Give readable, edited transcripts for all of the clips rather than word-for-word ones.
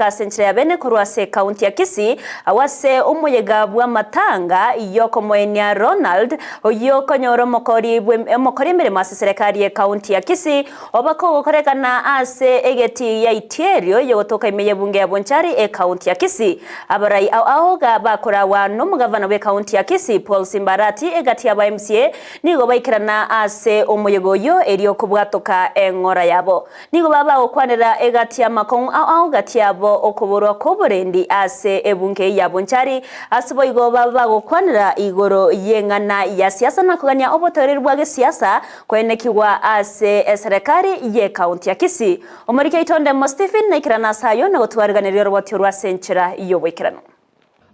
Kasenchira ya bene kurwase kaunti ya Kisii awase umuyega bwa matanga yoko mwenya Ronald oyoko nyoro mokori mirimo ase serikali ya kaunti ya Kisii obako gukorekana ase egeti ya iterio yogotoka imeye bunge ya Bonchari kaunti ya Kisii abarai aho bakora wano mugavana we kaunti ya Kisii Paul Simbarati egati ya MCA nigo baikirana ase umuyego yo erio kubwatoka engora yabo nigo baba okwanira egati ya makong aho gati yabo okuburo koburendi ase ebunge ya Bonchari asibo igo baba gukwanira igoro yengana ya siasa nakugania obotoreri bwa siasa kwenekiwa ase serikali ye kaunti ya Kisii omurike itonde mo Stephen nekirana sayo na gutwariganiriro rwatyo rwa senchira iyo wekirano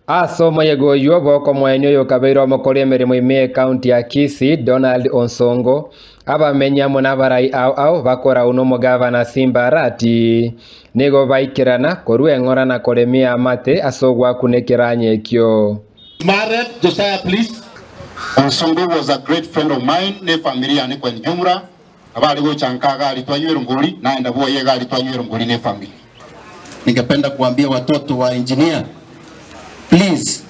asomo yego yobo ko mwenyo yokabeiro mokore mirimo ime kaunti ya Kisii Donald Onsongo abamenya munabarai au bakora uno mugavana Simbarati nego baikirana korwe ngora na koremia mate asogwa kunekiranye kyo Married Josiah please. Onsongo was a great friend of mine ne familia ni kwa njumra abali go chankaga alitwanywera nguli naenda bo yega alitwanywera nguli ne family. Ningependa kuambia watoto wa engineer, please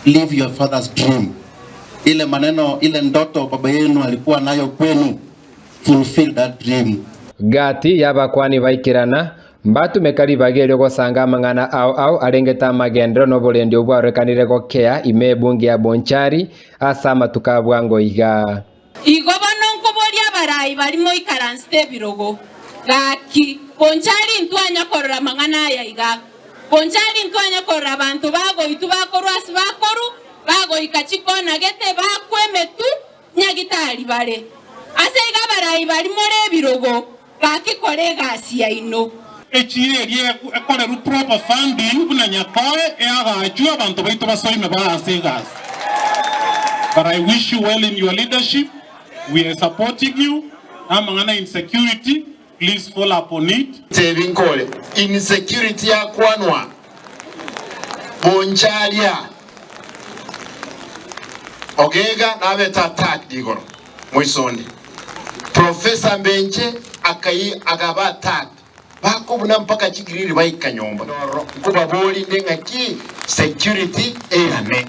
live your father's dream. Ile maneno ile ndoto baba yenu alikuwa nayo kwenu, fulfill that dream. Gati yabakwani baikirana mbatu mekari bagerio gosanga mangana au arengeta magendro no bolendi obwarekanire gokea ime bunge ya Bonchari asama tukabwango iga igobano nkoboria barai barimo ikaranste birogo gaki Bonchari ntwanya korora mangana ya iga Bonchari ntwanya korora abantu bago itubakorwa sibakoru bago ikachikona gete bakwemetu nyagitari bare ase iga barai barimo re birogo gaki korega sia ino echirie ekore ru proper funding bunanyakoe eagachwa abantu baitu basoime barasegas. But I wish you well in your leadership. We are supporting you. Amangana insecurity, please follow up on it. Saving call insecurity ya kwanwa Boncharia ogega nabe tatak digoro mwisonde Professor Mbenje agaba attack bakubuna mpaka chigiriri bayikanyomba kuba boli ndengaki security erame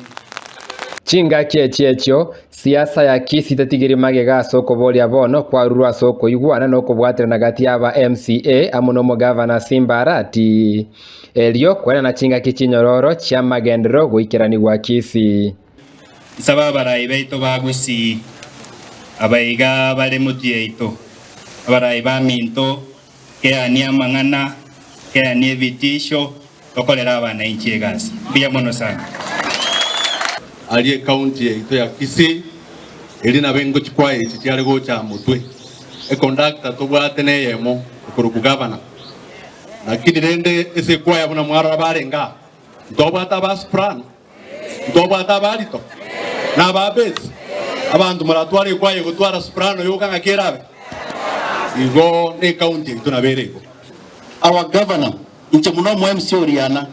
chinga kiechio siasa ya Kisii tatigiri magega soko bolia bono kwa rurwa soko igwana no kubwatira nagati yaba MCA amuno mugavana Simbarati elio kwena na chinga kichinyororo cha magendero guikirani gwa Kisii isaba barai baito bagusi abaiga bale mutieito barai ba minto ke ania mangana ke ania vitisho tokolera abana inchegasi bia mono sana aliye kaunti yetu ya Kisii elina bengo chikwaye chichale gocha mutwe e conductor tobwatene yemo kuruku governor lakini rende ese kwaya buna mwara barenga ndobata baspran ndobata balito na babezi abantu muratware kwaye gutwara soprano yokanga kerabe igo ne county tunaberego. Our governor inche muno mu MCA Oriana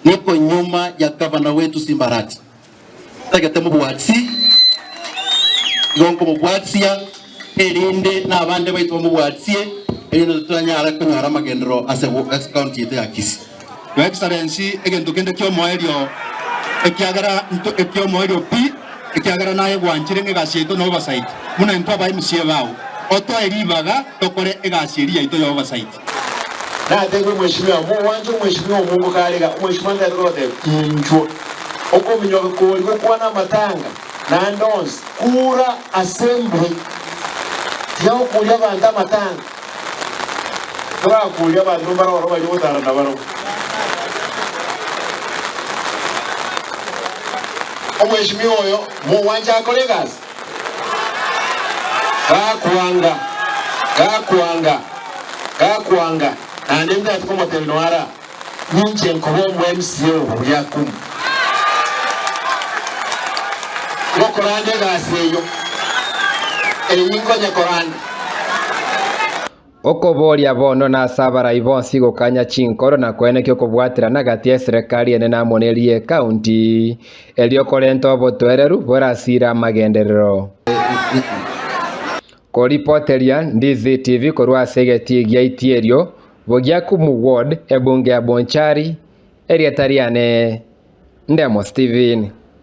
niko nyuma ya governor wetu Simbarati tagate mu bwatsi gonko mu bwatsia erinde na abande baitu mu bwatsie erinde tutanyara kunyara magendero ase county ya Kisii. Your Excellency egento kende kyo moerio ekiagara ekyo moerio pi ekiagara naye gwanchire ngegasieto no oversight muna ntwa ba MCA bawo oto eribaga tokore egasieria ito ya oversight na tengo mheshimiwa mu wanjo mheshimiwa Mungu kalega mheshimiwa ngarote kincho okominyo ko kwana matanga na ndons kura assembly yao kulia banda matanga kwa kulia bandu baro roba yotara na baro mheshimiwa oyo mu wanja kolegas gakwanga ande ndati ko motelnoara ninche nkobo mu MCA yakum gokorande gaseyo elingo nyakorande okoboria bono na sabara ibonsi gukanya chinkoro na kwenekyo kubwatira nagati ya serikali ene na monerie county elio korento botwereru borasira magenderero Koripoteria Ndizi TV korwa segeti gya itierio Vogiaku Ward ebunge ya Bonchari erietariane Ndemo Steven.